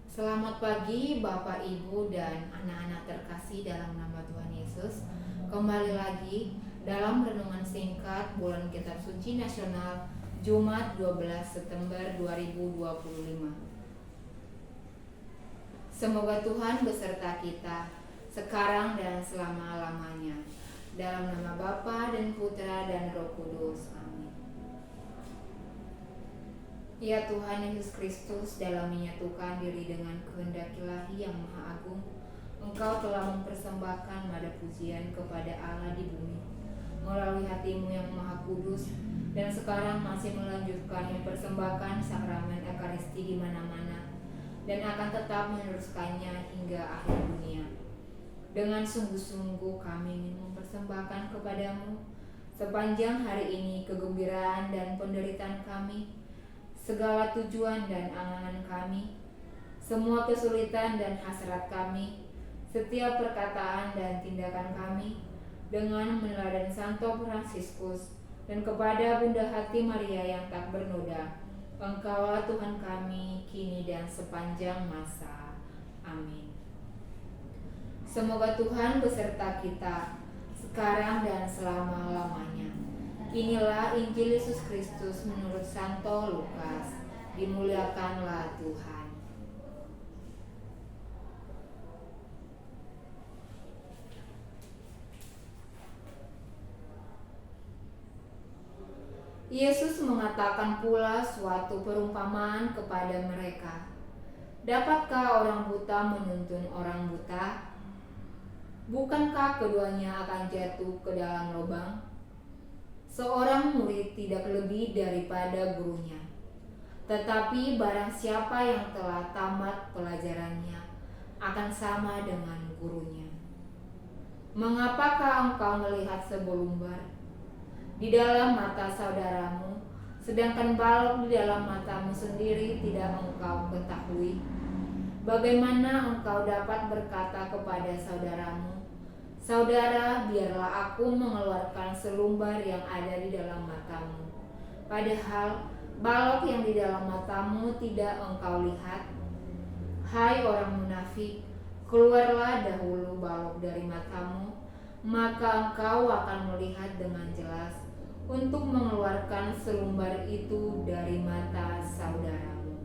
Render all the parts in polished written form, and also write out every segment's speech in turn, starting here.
Selamat pagi Bapak Ibu dan anak-anak terkasih dalam nama Tuhan Yesus. Kembali lagi dalam renungan singkat bulan Kitab Suci Nasional Jumat 12 September 2025. Semoga Tuhan beserta kita sekarang dan selama-lamanya. Dalam nama Bapa dan Putra dan Roh Kudus. Amin. Ya Tuhan Yesus Kristus, dalam menyatukan diri dengan kehendak ilahi yang maha agung, Engkau telah mempersembahkan nada pujian kepada Allah di bumi melalui hati-Mu yang maha kudus, dan sekarang masih melanjutkan mempersembahkan sakramen Ekaristi di mana-mana dan akan tetap meneruskannya hingga akhir dunia. Dengan sungguh-sungguh kami ingin mempersembahkan kepadamu sepanjang hari ini kegembiraan dan penderitaan kami, segala tujuan dan angan kami, semua kesulitan dan hasrat kami, setiap perkataan dan tindakan kami, dengan meneladani Santo Fransiskus dan kepada Bunda Hati Maria yang tak bernoda, Engkaulah Tuhan kami, kini dan sepanjang masa. Amin. Semoga Tuhan beserta kita, sekarang dan selama-lamanya. Inilah Injil Yesus Kristus menurut Santo Lukas. Dimuliakanlah Tuhan. Yesus mengatakan pula suatu perumpamaan kepada mereka. Dapatkah orang buta menuntun orang buta? Bukankah keduanya akan jatuh ke dalam lubang? Seorang murid tidak lebih daripada gurunya. Tetapi barang siapa yang telah tamat pelajarannya akan sama dengan gurunya. Mengapakah engkau melihat sebelumbar di dalam mata saudaramu, sedangkan balok di dalam matamu sendiri tidak engkau ketahui? Bagaimana engkau dapat berkata kepada saudaramu, "Saudara, biarlah aku mengeluarkan selumbar yang ada di dalam matamu," padahal balok yang di dalam matamu tidak engkau lihat? Hai orang munafik, keluarlah dahulu balok dari matamu, maka engkau akan melihat dengan jelas untuk mengeluarkan selumbar itu dari mata saudaramu.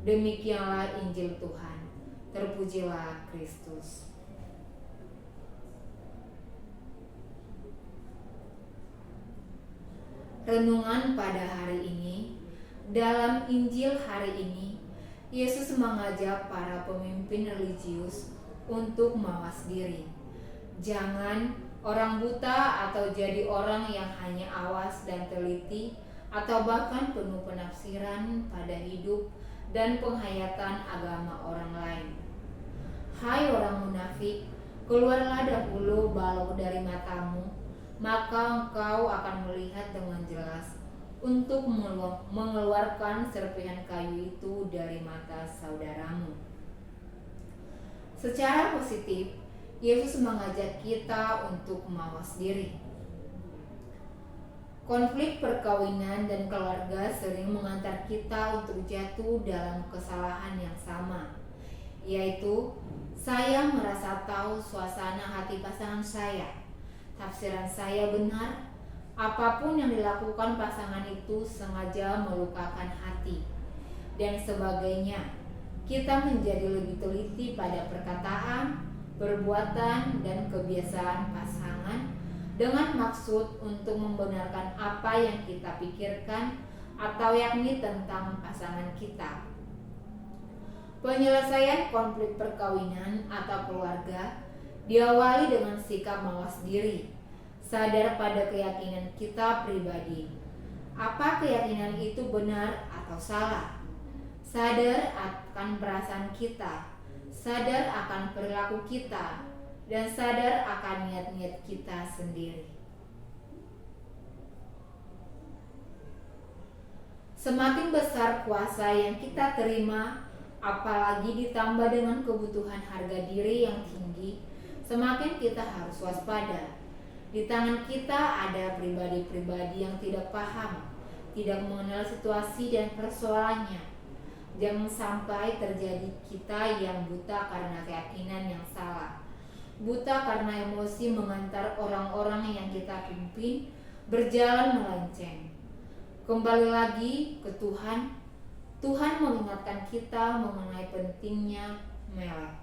Demikianlah Injil Tuhan. Terpujilah Kristus. Renungan pada hari ini. Dalam Injil hari ini, Yesus mengajak para pemimpin religius untuk mawas diri. Jangan orang buta atau jadi orang yang hanya awas dan teliti, atau bahkan penuh penafsiran pada hidup dan penghayatan agama orang lain. Hai orang munafik, keluarlah dahulu balok dari matamu, maka engkau akan melihat dengan jelas untuk mengeluarkan serpihan kayu itu dari mata saudaramu. Secara positif, Yesus mengajak kita untuk mawas diri. Konflik perkawinan dan keluarga sering mengantar kita untuk jatuh dalam kesalahan yang sama, yaitu saya merasa tahu suasana hati pasangan saya, tafsiran saya benar, apapun yang dilakukan pasangan itu sengaja melukakan hati, dan sebagainya. Kita menjadi lebih teliti pada perkataan, perbuatan, dan kebiasaan pasangan dengan maksud untuk membenarkan apa yang kita pikirkan atau yakni tentang pasangan kita. Penyelesaian konflik perkawinan atau keluarga diawali dengan sikap mawas diri, sadar pada keyakinan kita pribadi. Apa keyakinan itu benar atau salah? Sadar akan perasaan kita, sadar akan perilaku kita, dan sadar akan niat-niat kita sendiri. Semakin besar kuasa yang kita terima, apalagi ditambah dengan kebutuhan harga diri yang tinggi, semakin kita harus waspada. Di tangan kita ada pribadi-pribadi yang tidak paham, tidak mengenal situasi dan persoalannya, Jangan sampai terjadi kita yang buta karena keyakinan yang salah, buta karena emosi mengantar orang-orang yang kita pimpin berjalan melenceng. Kembali lagi ke Tuhan. Tuhan mengingatkan kita mengenai pentingnya melek,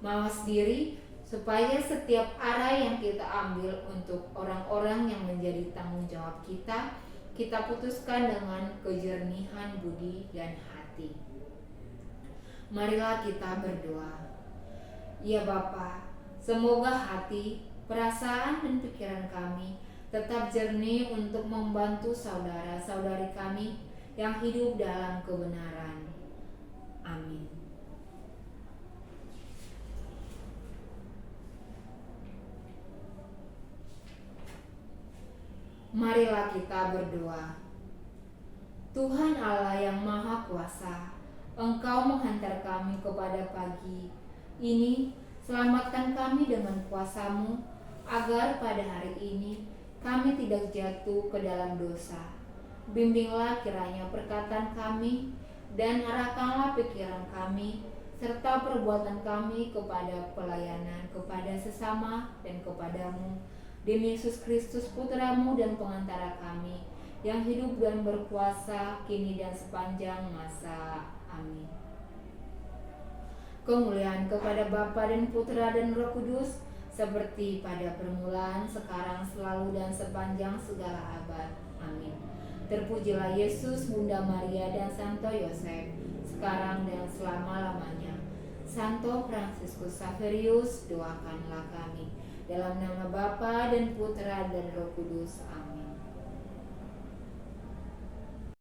mawas diri, supaya setiap arah yang kita ambil untuk orang-orang yang menjadi tanggung jawab kita, kita putuskan dengan kejernihan budi dan hati. Marilah kita berdoa. Ya Bapa, semoga hati, perasaan, dan pikiran kami tetap jernih untuk membantu saudara-saudari kami yang hidup dalam kebenaran. Amin. Marilah kita berdoa. Tuhan Allah yang Maha Kuasa, Engkau menghantar kami kepada pagi ini. Selamatkan kami dengan kuasa-Mu, agar pada hari ini kami tidak jatuh ke dalam dosa. Bimbinglah kiranya perkataan kami, dan arahkanlah pikiran kami, serta perbuatan kami kepada pelayanan kepada sesama dan kepadamu. Demi Yesus Kristus Putra-Mu dan pengantara kami, yang hidup dan berkuasa kini dan sepanjang masa. Amin. Kemuliaan kepada Bapa dan Putra dan Roh Kudus, seperti pada permulaan, sekarang, selalu, dan sepanjang segala abad. Amin. Terpujilah Yesus, Bunda Maria, dan Santo Yosef, sekarang dan selama-lamanya. Santo Fransiskus Xaverius, doakanlah kami. Dalam nama Bapa dan Putra dan Roh Kudus. Amin.